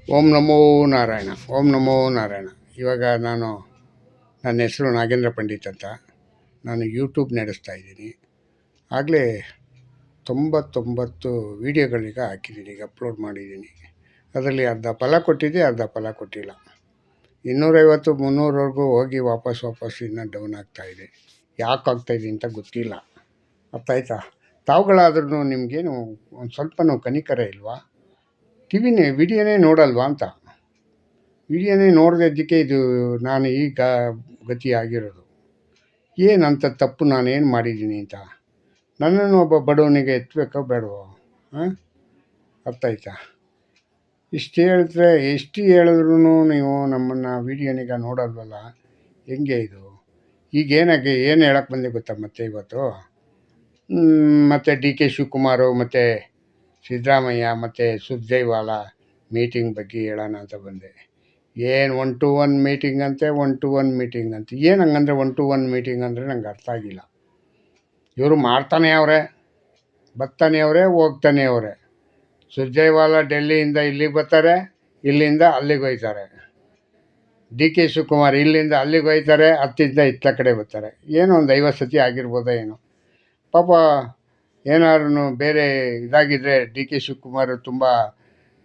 ಓಂ ನಮೋ ನಾರಾಯಣ. ಓಂ ನಮೋ ನಾರಾಯಣ. ಇವಾಗ ನನ್ನ ಹೆಸರು ನಾಗೇಂದ್ರ ಪಂಡಿತ್ ಅಂತ. ನಾನು ಯೂಟ್ಯೂಬ್ ನಡೆಸ್ತಾ ಇದ್ದೀನಿ. ಆಗಲೇ 99 ವೀಡಿಯೋಗಳೀಗ ಹಾಕಿದ್ದೀನಿ, ಈಗ ಅಪ್ಲೋಡ್ ಮಾಡಿದ್ದೀನಿ. ಅದರಲ್ಲಿ ಅರ್ಧ ಫಲ ಕೊಟ್ಟಿದೆ, ಅರ್ಧ ಫಲ ಕೊಟ್ಟಿಲ್ಲ. 250-300ವರೆಗೂ ಹೋಗಿ ವಾಪಸ್ ಇನ್ನೂ ಡೌನ್ ಆಗ್ತಾಯಿದೆ. ಯಾಕೆ ಆಗ್ತಾಯಿದೆ ಅಂತ ಗೊತ್ತಿಲ್ಲ. ಅರ್ಥ ಆಯ್ತಾ? ತಾವುಗಳಾದ್ರೂ ನಿಮಗೇನು ಒಂದು ಸ್ವಲ್ಪನೂ ಕನಿಕರ ಇಲ್ವಾ? ವಿಡಿಯೋನೇ ನೋಡಲ್ವಾ ಅಂತ. ವಿಡಿಯೋನೇ ನೋಡದಿದ್ದಕ್ಕೆ ಇದು ನಾನು ಈಗ ಗತಿ ಆಗಿರೋದು. ಏನಂತ ತಪ್ಪು ನಾನೇನು ಮಾಡಿದ್ದೀನಿ ಅಂತ ನನ್ನನ್ನು ಒಬ್ಬ ಬಡವನಿಗೆ ಎತ್ತಬೇಕೋ ಬೇಡವೋ? ಅರ್ಥ ಆಯ್ತಾ? ಎಷ್ಟು ಹೇಳಿದ್ರೂ ನೀವು ನಮ್ಮನ್ನು ವಿಡಿಯೋನಿಗ ನೋಡಲ್ವಲ್ಲ, ಹೆಂಗೆ ಇದು? ಏನು ಹೇಳಕ್ಕೆ ಬಂದೆ ಗೊತ್ತಾ? ಮತ್ತೆ ಇವತ್ತು ಮತ್ತು ಡಿ ಕೆ ಶಿವಕುಮಾರು ಮತ್ತು ಸಿದ್ದರಾಮಯ್ಯ ಮತ್ತು ಸುರ್ಜೇವಾಲಾ ಮೀಟಿಂಗ್ ಬಗ್ಗೆ ಹೇಳೋಣ ಅಂತ ಬಂದೆ. ಏನು 1-to-1 ಮೀಟಿಂಗ್ ಅಂತೆ, 1-to-1 ಮೀಟಿಂಗ್ ಅಂತೆ. ಏನು ಹಂಗಂದ್ರೆ 1-to-1 ಮೀಟಿಂಗ್ ಅಂದರೆ ನಂಗೆ ಅರ್ಥ ಆಗಿಲ್ಲ. ಇವರು ಮಾಡ್ತಾನೆ ಅವರೇ, ಬರ್ತಾನೆ ಅವರೇ, ಹೋಗ್ತಾನೆ ಅವರೇ. ಸುರ್ಜೇವಾಲಾ ಡೆಲ್ಲಿಯಿಂದ ಇಲ್ಲಿಗೆ ಬರ್ತಾರೆ, ಇಲ್ಲಿಂದ ಅಲ್ಲಿಗೆ ಹೋಯ್ತಾರೆ. ಡಿ ಕೆ ಶಿವಕುಮಾರ್ ಇಲ್ಲಿಂದ ಅಲ್ಲಿಗೆ ಹೋಯ್ತಾರೆ, ಹತ್ತಿಂದ ಇತ್ತ ಕಡೆ ಬರ್ತಾರೆ. ಏನೋ ಒಂದು 50 ಸತಿ ಆಗಿರ್ಬೋದೋ ಏನೋ. ಪಾಪ ಏನಾದ್ರು ಬೇರೆ ಇದಾಗಿದ್ದರೆ ಡಿ ಕೆ ಶಿವಕುಮಾರ್ ತುಂಬ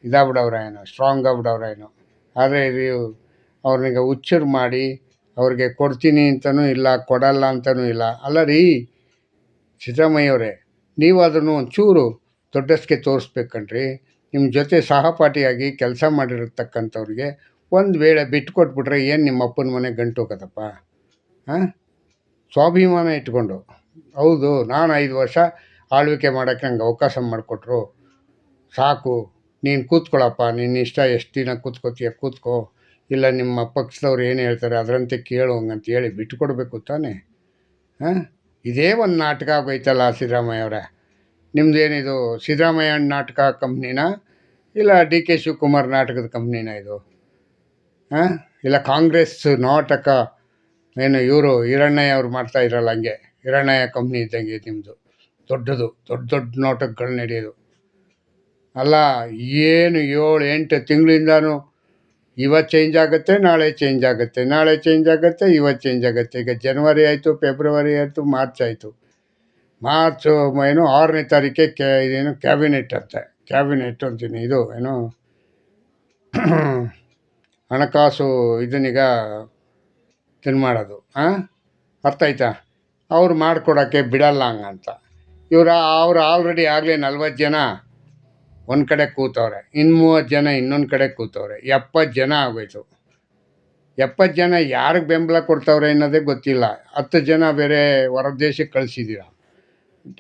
ಇದಾಗ್ಬಿಡವ್ರೇನೋ, ಸ್ಟ್ರಾಂಗ್ ಆಗ್ಬಿಡವ್ರೇನೋ. ಆದರೆ ಇದು ಅವ್ರನಿಗೆ ಹುಚ್ಚರು ಮಾಡಿ ಅವ್ರಿಗೆ ಕೊಡ್ತೀನಿ ಅಂತಲೂ ಇಲ್ಲ, ಕೊಡಲ್ಲ ಅಂತಲೂ ಇಲ್ಲ. ಅಲ್ಲ ರೀ ಸಿದ್ದರಾಮಯ್ಯವರೇ, ನೀವು ಅದನ್ನು ಒಂಚೂರು ದೊಡ್ಡಸ್ಗೆ ತೋರಿಸ್ಬೇಕಣ್ರಿ. ನಿಮ್ಮ ಜೊತೆ ಸಹಪಾಠಿಯಾಗಿ ಕೆಲಸ ಮಾಡಿರತಕ್ಕಂಥವ್ರಿಗೆ ಒಂದು ವೇಳೆ ಬಿಟ್ಟು ಕೊಟ್ಬಿಟ್ರೆ ಏನು ನಿಮ್ಮ ಅಪ್ಪನ ಮನೆ ಗಂಟು ಹೋಗೋದಪ್ಪ? ಸ್ವಾಭಿಮಾನ ಇಟ್ಕೊಂಡು, ಹೌದು ನಾನು 5 ವರ್ಷ ಆಳ್ವಿಕೆ ಮಾಡೋಕ್ಕೆ ನಂಗೆ ಅವಕಾಶ ಮಾಡಿಕೊಟ್ರು, ಸಾಕು, ನೀನು ಕೂತ್ಕೊಳ್ಳಪ್ಪ, ನಿನ್ನ ಇಷ್ಟ, ಎಷ್ಟು ದಿನ ಕೂತ್ಕೋತೀಯ ಕೂತ್ಕೋ, ಇಲ್ಲ ನಿಮ್ಮ ಪಕ್ಷದವ್ರು ಏನು ಹೇಳ್ತಾರೆ ಅದರಂತೆ ಕೇಳು ಹಂಗಂತ ಹೇಳಿ ಬಿಟ್ಟು ಕೊಡಬೇಕು ತಾನೇ? ಇದೇ ಒಂದು ನಾಟಕ ಆಗೋಯ್ತಲ್ಲ ಸಿದ್ದರಾಮಯ್ಯವರೇ. ನಿಮ್ಮದೇನಿದು ಸಿದ್ದರಾಮಯ್ಯ ನಾಟಕ ಕಂಪ್ನಿನ, ಇಲ್ಲ ಡಿ ಕೆ ಶಿವಕುಮಾರ್ ನಾಟಕದ ಕಂಪ್ನಿನ ಇದು? ಇಲ್ಲ ಕಾಂಗ್ರೆಸ್ ನಾಟಕ ಏನು ಇವರು ಹಿರಣ್ಣಯ್ಯ ಅವ್ರು ಮಾಡ್ತಾಯಿದ್ರಲ್ಲ, ಹಂಗೆ ಹಿರಣ್ಣಯ್ಯ ಕಂಪ್ನಿ ಇದ್ದಂಗೆ ನಿಮ್ಮದು. ದೊಡ್ಡ ನಾಟಕಗಳು ನಡೆಯೋದು ಅಲ್ಲ. ಏನು 7-8 ತಿಂಗಳಿಂದನೂ ಇವತ್ತು ಚೇಂಜ್ ಆಗುತ್ತೆ, ನಾಳೆ ಚೇಂಜ್ ಆಗುತ್ತೆ, ನಾಳೆ ಚೇಂಜ್ ಆಗುತ್ತೆ, ಇವತ್ತು ಚೇಂಜ್ ಆಗುತ್ತೆ. ಈಗ ಜನವರಿ ಆಯಿತು, ಫೆಬ್ರವರಿ ಆಯಿತು, ಮಾರ್ಚ್ ಆಯಿತು. ಮಾರ್ಚು 6ನೇ ತಾರೀಕೆ ಇದೇನು ಕ್ಯಾಬಿನೆಟ್ ಅಂತೀನಿ, ಇದು ಏನು ಹಣಕಾಸು ಇದನ್ನೀಗ ಮಾಡೋದು. ಅರ್ಥ ಆಯ್ತಾ? ಅವ್ರು ಮಾಡಿಕೊಡೋಕ್ಕೆ ಬಿಡಲ್ಲ ಹಂಗಂತ. ಅವ್ರು ಆಲ್ರೆಡಿ ಆಗಲೇ 40 ಜನ ಒಂದು ಕಡೆ ಕೂತವ್ರೆ, 30 ಜನ ಇನ್ನೊಂದು ಕಡೆ ಕೂತವ್ರೆ, 70 ಜನ ಆಗೋಯ್ತು. 70 ಜನ ಯಾರಿಗೆ ಬೆಂಬಲ ಕೊಡ್ತವ್ರೆ ಅನ್ನೋದೇ ಗೊತ್ತಿಲ್ಲ. 10 ಜನ ಬೇರೆ ಹೊರ ದೇಶಕ್ಕೆ ಕಳಿಸಿದ್ದೀರ.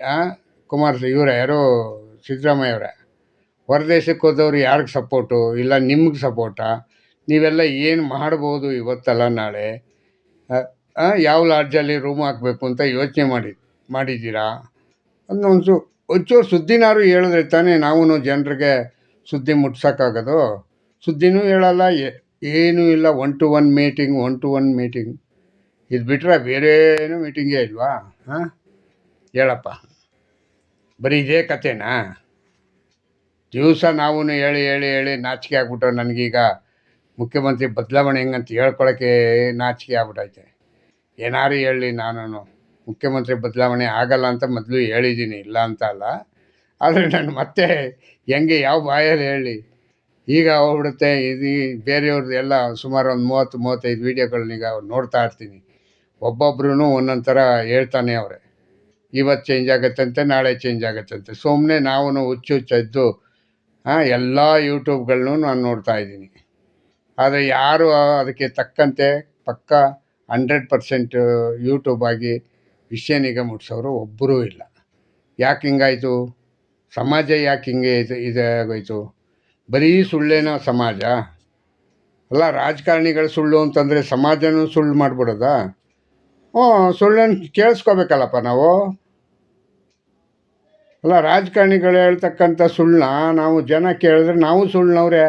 ಯಾರು ಸಿದ್ದರಾಮಯ್ಯವರೇ, ಹೊರದೇಶಕ್ಕೆ ಹೋದವ್ರು ಯಾರಿಗೆ ಸಪೋರ್ಟು? ಇಲ್ಲ ನಿಮ್ಗೆ ಸಪೋರ್ಟಾ? ನೀವೆಲ್ಲ ಏನು ಮಾಡ್ಬೋದು ಇವತ್ತಲ್ಲ ನಾಳೆ? ಯಾವ ಲಾಡ್ಜಲ್ಲಿ ರೂಮ್ ಹಾಕಬೇಕು ಅಂತ ಯೋಚನೆ ಮಾಡಿದ್ದೀರಾ? ಒಂಚೂರು ಸುದ್ದಿನಾರು ಹೇಳಿದ್ರೆ ತಾನೇ ನಾವು ಜನರಿಗೆ ಸುದ್ದಿ ಮುಟ್ಸೋಕ್ಕಾಗೋದು. ಸುದ್ದಿನೂ ಹೇಳಲ್ಲ, ಏನೂ ಇಲ್ಲ. 1-to-1 ಮೀಟಿಂಗ್ ಇದು ಬಿಟ್ಟರೆ ಬೇರೆ ಏನೂ ಮೀಟಿಂಗೇ ಇಲ್ವಾ? ಹೇಳಪ್ಪ, ಬರೀ ಇದೇ ಕಥೆನಾ? ದಿವಸ ನಾವು ಹೇಳಿ ನಾಚಿಕೆ ಆಗ್ಬಿಟ್ಟು ನನಗೀಗ ಮುಖ್ಯಮಂತ್ರಿ ಬದಲಾವಣೆ ಹೆಂಗಂತ ಹೇಳ್ಕೊಳಕ್ಕೆ ನಾಚಿಕೆ ಆಗ್ಬಿಟ್ಟೈತೆ. ಏನಾರು ಹೇಳಲಿ, ನಾನು ಮುಖ್ಯಮಂತ್ರಿ ಬದಲಾವಣೆ ಆಗಲ್ಲ ಅಂತ ಮೊದಲು ಹೇಳಿದ್ದೀನಿ, ಇಲ್ಲ ಅಂತ ಅಲ್ಲ. ಆದರೆ ನಾನು ಮತ್ತೆ ಹೆಂಗೆ ಯಾವ ಬಾಯಲ್ಲಿ ಹೇಳಿ? ಈಗ ಹೋಗ್ಬಿಡುತ್ತೆ. ಇದು ಬೇರೆಯವ್ರದ್ದು ಎಲ್ಲ ಸುಮಾರು ಒಂದು 30-35 ವೀಡಿಯೋಗಳನ್ನೀಗ ನೋಡ್ತಾ ಇರ್ತೀನಿ. ಒಬ್ಬೊಬ್ರು ಒಂದೊಂದು ಥರ ಹೇಳ್ತಾನೆ ಅವರೇ. ಇವತ್ತು ಚೇಂಜ್ ಆಗುತ್ತಂತೆ, ನಾಳೆ ಚೇಂಜ್ ಆಗುತ್ತಂತೆ. ಸುಮ್ಮನೆ ನಾವು ಹುಚ್ಚೆದ್ದು ಎಲ್ಲ ಯೂಟ್ಯೂಬ್ಗಳನ್ನೂ ನಾನು ನೋಡ್ತಾ ಇದ್ದೀನಿ. ಆದರೆ ಯಾರು ಅದಕ್ಕೆ ತಕ್ಕಂತೆ ಪಕ್ಕ 100% ಯೂಟ್ಯೂಬ್ ಆಗಿ ವಿಷಯನೀಗ ಮುಟ್ಸೋರು ಒಬ್ಬರೂ ಇಲ್ಲ. ಯಾಕೆ ಹಿಂಗಾಯಿತು? ಸಮಾಜ ಯಾಕೆ ಹಿಂಗೆ ಇದಾಗೋಯ್ತು? ಬರೀ ಸುಳ್ಳೇನೋ ಸಮಾಜ? ಅಲ್ಲ, ರಾಜಕಾರಣಿಗಳು ಸುಳ್ಳು ಅಂತಂದರೆ ಸಮಾಜನೂ ಸುಳ್ಳು ಮಾಡಿಬಿಡೋದಾ? ಸುಳ್ಳನ್ನು ಕೇಳಿಸ್ಕೋಬೇಕಲ್ಲಪ್ಪ ನಾವು. ಅಲ್ಲ, ರಾಜಕಾರಣಿಗಳು ಹೇಳ್ತಕ್ಕಂಥ ಸುಳ್ಳನ್ನ ನಾವು ಜನ ಕೇಳಿದ್ರೆ ನಾವು ಸುಳ್ಳನವ್ರೆ.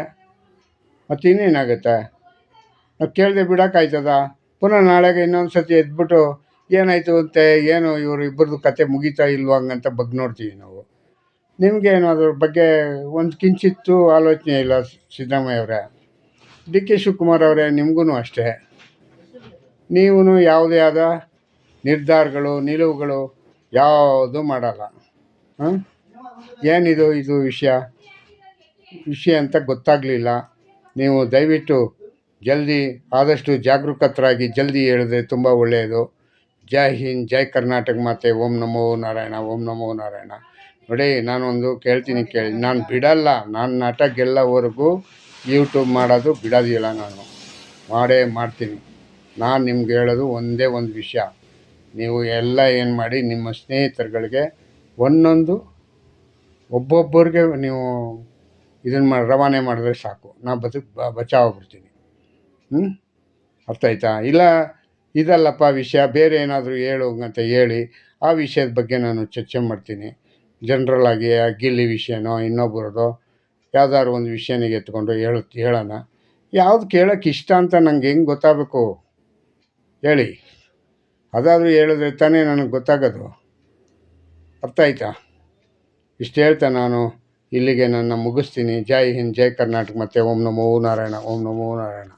ಮತ್ತಿನ್ನೇನಾಗುತ್ತೆ? ನಾವು ಕೇಳದೆ ಬಿಡೋಕ್ಕಾಯ್ತದ? ಪುನಃ ನಾಳೆಗೆ ಇನ್ನೊಂದು ಸತಿ ಎದ್ಬಿಟ್ಟು ಏನಾಯಿತು ಅಂತೆ, ಏನು ಇವರು ಇಬ್ಬರದು ಕತೆ ಮುಗೀತಾ ಇಲ್ವ ಹಂಗಂತ ಬಗ್ಗೆ ನೋಡ್ತೀವಿ ನಾವು. ನಿಮಗೇನು ಅದ್ರ ಬಗ್ಗೆ ಒಂದು ಕಿಂಚಿತ್ತೂ ಆಲೋಚನೆ ಇಲ್ಲ ಸಿದ್ದರಾಮಯ್ಯವರೇ. ಡಿ ಕೆ ಶಿವಕುಮಾರ್ ಅವರೇ, ನಿಮಗೂ ಅಷ್ಟೇ. ನೀವು ಯಾವುದೇ ಆದ ನಿರ್ಧಾರಗಳು ನಿಲುವುಗಳು ಯಾವುದೂ ಮಾಡಲ್ಲ. ಏನಿದು ವಿಷಯ ಅಂತ ಗೊತ್ತಾಗಲಿಲ್ಲ. ನೀವು ದಯವಿಟ್ಟು ಜಲ್ದಿ ಆದಷ್ಟು ಜಾಗರೂಕತರಾಗಿ ಜಲ್ದಿ ಹೇಳಿದ್ರೆ ತುಂಬ ಒಳ್ಳೆಯದು. ಜೈ ಹಿಂದ್, ಜೈ ಕರ್ನಾಟಕ ಮಾತೆ. ಓಂ ನಮೋ ನಾರಾಯಣ, ಓಂ ನಮೋ ನಾರಾಯಣ. ನೋಡಿ, ನಾನೊಂದು ಕೇಳ್ತೀನಿ ಕೇಳಿ. ನಾನು ಬಿಡಲ್ಲ. ನಾನು ನಟ ಗೆಲ್ಲೋವರೆಗೂ ಯೂಟ್ಯೂಬ್ ಮಾಡೋದು ಬಿಡೋದಿಲ್ಲ. ನಾನು ಮಾಡೇ ಮಾಡ್ತೀನಿ. ನಾನು ನಿಮ್ಗೆ ಹೇಳೋದು ಒಂದೇ ಒಂದು ವಿಷಯ. ನೀವು ಎಲ್ಲ ಏನು ಮಾಡಿ, ನಿಮ್ಮ ಸ್ನೇಹಿತರುಗಳಿಗೆ ಒಬ್ಬೊಬ್ಬರಿಗೆ ನೀವು ಇದನ್ನು ರವಾನೆ ಮಾಡಿದ್ರೆ ಸಾಕು. ನಾನು ಬಚಾವಾಗ್ಬಿಡ್ತೀನಿ. ಅರ್ಥ ಆಯ್ತಾ? ಇಲ್ಲ ಇದಲ್ಲಪ್ಪ ವಿಷಯ, ಬೇರೆ ಏನಾದರೂ ಅಂತ ಹೇಳಿ ಆ ವಿಷಯದ ಬಗ್ಗೆ ನಾನು ಚರ್ಚೆ ಮಾಡ್ತೀನಿ. ಜನ್ರಲ್ಲಾಗಿ ಗಿಲ್ಲಿ ವಿಷಯನೋ ಇನ್ನೊಬ್ಬರದೋ ಯಾವ್ದಾದ್ರು ಒಂದು ವಿಷಯನಿಗೆ ಎತ್ಕೊಂಡು ಹೇಳೋಣ. ಯಾವ್ದು ಕೇಳೋಕ್ಕೆ ಇಷ್ಟ ಅಂತ ನಂಗೆ ಹೆಂಗೆ ಗೊತ್ತಾಗಬೇಕು ಹೇಳಿ? ಅದಾದರೂ ಹೇಳಿದ್ರೆ ತಾನೇ ನನಗೆ ಗೊತ್ತಾಗೋದು. ಅರ್ಥ ಆಯ್ತಾ? ಇಷ್ಟು ಹೇಳ್ತಾ ನಾನು ಇಲ್ಲಿಗೆ ನನ್ನ ಮುಗಿಸ್ತೀನಿ. ಜೈ ಹಿಂದ್, ಜೈ ಕರ್ನಾಟಕ. ಮತ್ತು ಓಂ ನಮೋ ನಾರಾಯಣ, ಓಂ ನಮೋ ನಾರಾಯಣ.